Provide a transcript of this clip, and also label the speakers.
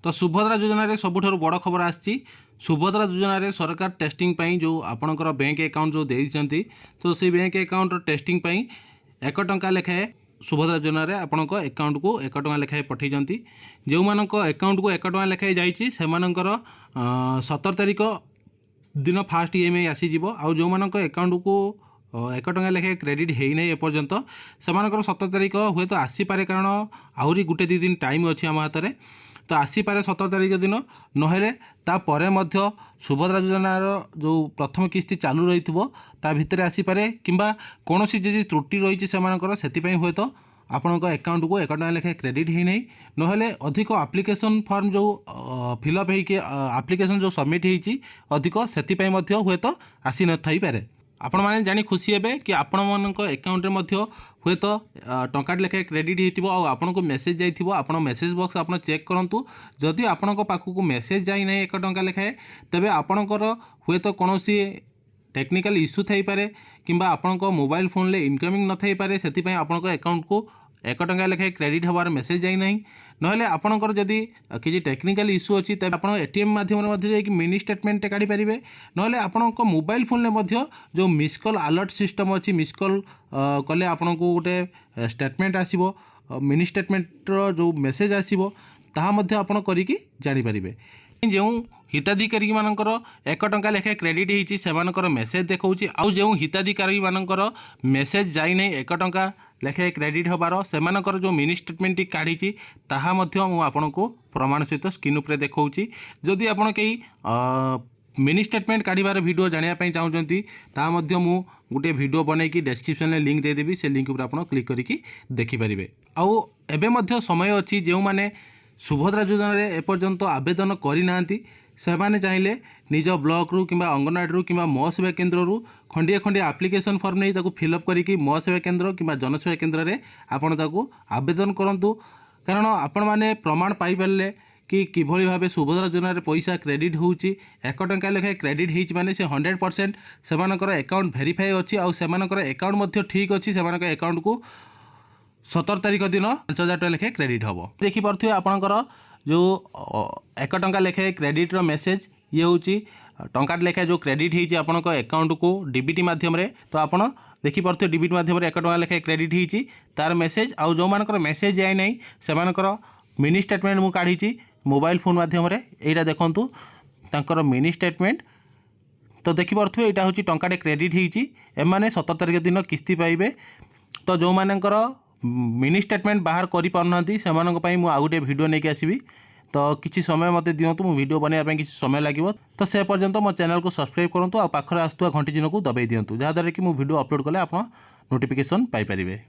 Speaker 1: तो सुभद्रा योजना रे सबुठारु बड़ खबर आछि। सुभद्रा योजना रे सरकार टेस्टिंग पई जो आपणकर बैंक अकाउंट जो देइछंती तो से बैंक अकाउंट टेस्टिंग पई 1 टंका लेखाए सुभद्रा योजना रे आपणक अकाउंट को 1 टंका लेखाए पठैछंती। जो मानक अकाउंट को 1 टंका लेखाए जाइछि सेमानकर 17 तारिख दिन फास्ट ईएमआई आसी जिवो। आ जो मानक अकाउंट को 1 टंका लेखाए क्रेडिट हेई नै एपर्यंत सेमानकर 17 तारिख हुए तो आसी पारे, कारण आहुरी गुटे 2 दिन टाइम अछि हम हाथ में, तो आसी पारे 17 तारिख दिन नहेले तापर मध्य सुभद्रा योजनार जो प्रथम किस्ती चालू रही ता भितर आसी पारे, किंबा कौन सी जदि त्रुटि रही से हुए तो आपणक अकाउंट को 1 टंका लेखाए क्रेडिट ही नहीं, नहेले अधिक एप्लिकेशन फॉर्म जो फिलअप होइके एप्लिकेशन जो सबमिट होइछि अधिक सेति मध्य हुए तो आसी न थाई पारे। आपण मैंने जानी खुशी हे कि आपण मान अकाउंट हुए तो टंका लेखाए क्रेडिट होइतिबो आ आपन को मेसेज जाइथिबो। आपण मेसेज बॉक्स आपण चेक करंतु, जदि आपण पाखक मेसेज जाई नै 1 टंका लेखाए तेबे आपणकर हुए तो कोनोसी टेक्निकल इश्यू थाई पारे, किंबा आपणक मोबाइल फोन ले इनकमिंग न थाई पारे, सेति पई आपणक अकाउंट को 1 टंका लेखाए क्रेडिट हबार मेसेज जाई नहीं। नहेले आपणकर जदि किसी टेक्निकल इश्यू अच्छी तेज आप एटीएम माध्यम मिनी स्टेटमेंट काढ़ी पारे, नहेले आपणक मोबाइल फोन में जो मिस कॉल अलर्ट सिस्टम अच्छी मिस कॉल कले आपन को गोटे स्टेटमेंट आसीबो, मिनी स्टेटमेंटर जो मेसेज आसीबो ताहा मध्य आपन करिकी जानि पारिबे। जो हिताधिकारी मानकर 1 टंका लेखाए क्रेडिट होइछि सेमानकर मेसेज देखौछि, आउ जो हिताधिकारी मानकर मेसेज जाई नै 1 टंका लेखाए क्रेडिट हबार सेमानकर जो मिनी स्टेटमेंट काढ़ी ताहा मध्य मु आपनको प्रमाण सहित स्क्रीन उपरे देखौछि। जदि आपण केही मिनी स्टेटमेंट काढ़ीबार वीडियो जानिया पई चाहउछंती ता मध्य मु गुटे वीडियो बनैकी डिस्क्रिप्शन में लिंक दे देबी, से लिंक उपरे आपण क्लिक करिकी देखि परिबे। आउ एबे मध्य समय अछि जो माने सुभद्रा योजना रे एपर्यंत आवेदन करि नांती सेमाने चाहिले निज ब्लॉक रु किंबा अंगनवाड़ी रु किंबा मो सेवा केन्द्र रु खंडिया खंडिया एप्लिकेशन फॉर्म नहीं ताकू फिलअप करिकी मो सेवा केन्द्र किंबा जनसेवा केन्द्र रे आपण ताकू आवेदन करंतु, कारण आपण माने प्रमाण पाई परले कि किभली भाबे सुभद्रा योजना रे पैसा क्रेडिट होउची। 1 टंका लेखाए क्रेडिट हेइची माने से 100% सेमानकर अकाउंट वेरीफाई अछि, आ सेमानकर अकाउंट मध्य ठीक अछि। सेमानकर अकाउंट को 17 तारिख दिन 5000 टंका लेखाए क्रेडिट हम देखी पारे। आपणकर जो 1 टंका लेखाए क्रेडिट रो मेसेज ये हूँ टंका लेखाए जो क्रेडिट होती आपंक अकाउंट को डीबीटी मध्यम तो आप देखी पारे डीबीटी मध्यम 1 टंका लेखाए क्रेडिट होती तार मेसेज। आउ जो मानकर मेसेज जाए नहीं से मिनी स्टेटमेंट मु काढ़ी मोबाइल फोन मध्यम यहाँ देखूँ तांकर मिनी स्टेटमेंट, तो देखी पारे यहाँ हूँ टंकाटे क्रेडिट होती एमाने 17 तारिख दिन किस्ती पाइबे। तो जो मानकर मिनी स्टेटमेंट बाहर करि पारनांती सेमानक पई मु आ गुटे वीडियो नेके आसीबी, तो किसी समय मते दियंतु मु वीडियो बनाया पई किसी समय लागिवो। तो से पर्यंत मो चैनल को सब्सक्राइब करंतु आ पाखरे आस्तुवा घंटी चिन्ह को दबाई दियंतु, जहाँ द्वारा कि मु वीडियो अपलोड कले आप नोटिफिकेशन पाई परिबे।